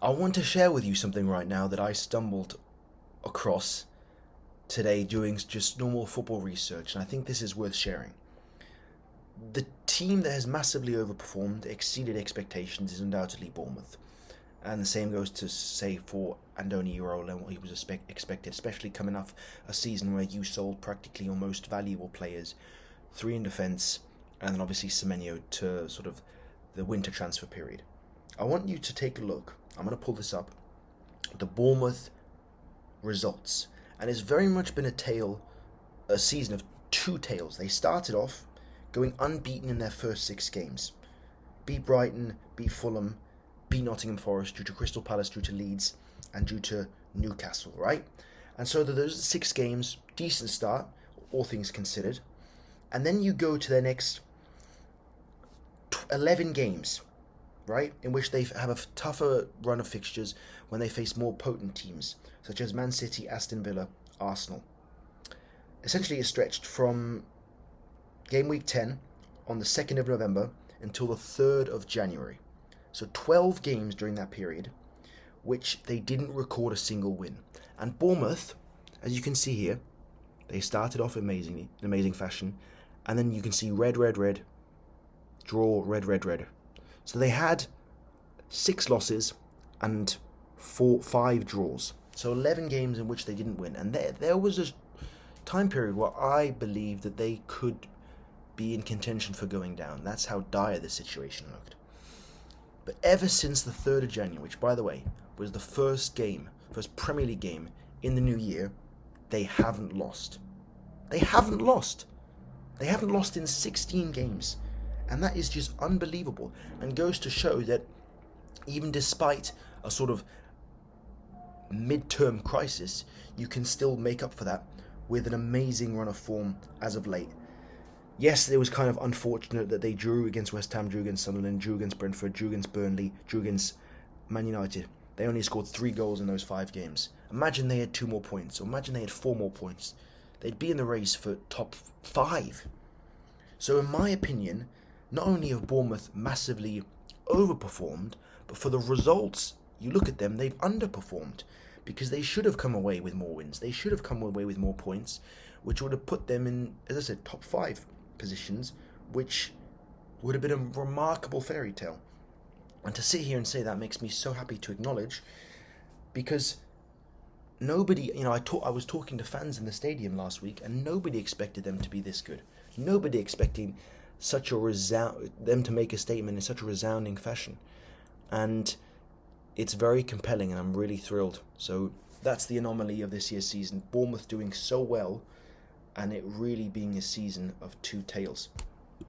I want to share with you something right now that I stumbled across today doing just normal football research, and I think this is worth sharing. The team that has massively overperformed, exceeded expectations, is undoubtedly Bournemouth. And the same goes to say for Andoni Iraola and what he was expected, especially coming off a season where you sold practically your most valuable players, three in defence, and then obviously Semenyo to sort of the winter transfer period. I want you to take a look. I'm going to pull this up. The Bournemouth results, and it's very much been a season of two tales. They started off going unbeaten in their first 6 games, beat Brighton, beat Fulham, beat Nottingham Forest, due to Crystal Palace, due to Leeds, and due to Newcastle, right? And so those 6 games, decent start, all things considered. And then you go to their next 11 games, right, in which they have a tougher run of fixtures when they face more potent teams, such as Man City, Aston Villa, Arsenal. Essentially, it's stretched from game week 10 on the 2nd of November until the 3rd of January. So 12 games during that period, which they didn't record a single win. And Bournemouth, as you can see here, they started off amazingly, in amazing fashion, and then you can see red, red, red, draw, red, red, red. So they had 6 losses and 5 draws. So 11 games in which they didn't win. And there was a time period where I believed that they could be in contention for going down. That's how dire the situation looked. But ever since the 3rd of January, which, by the way, was the first Premier League game in the new year, they haven't lost. They haven't lost. They haven't lost in 16 games. And that is just unbelievable, and goes to show that even despite a sort of mid-term crisis, you can still make up for that with an amazing run of form as of late. Yes, it was kind of unfortunate that they drew against West Ham, drew against Sunderland, drew against Brentford, drew against Burnley, drew against Man United. They only scored 3 goals in those 5 games. Imagine they had 2 more points, or imagine they had 4 more points. They'd be in the race for top 5. So in my opinion, not only have Bournemouth massively overperformed, but for the results, you look at them, they've underperformed, because they should have come away with more wins. They should have come away with more points, which would have put them in, as I said, top 5 positions, which would have been a remarkable fairy tale. And to sit here and say that makes me so happy to acknowledge, because nobody, I was talking to fans in the stadium last week, and nobody expected them to be this good. Nobody expecting them to make a statement in such a resounding fashion. And it's very compelling, and I'm really thrilled. So that's the anomaly of this year's season. Bournemouth doing so well, and it really being a season of two tales.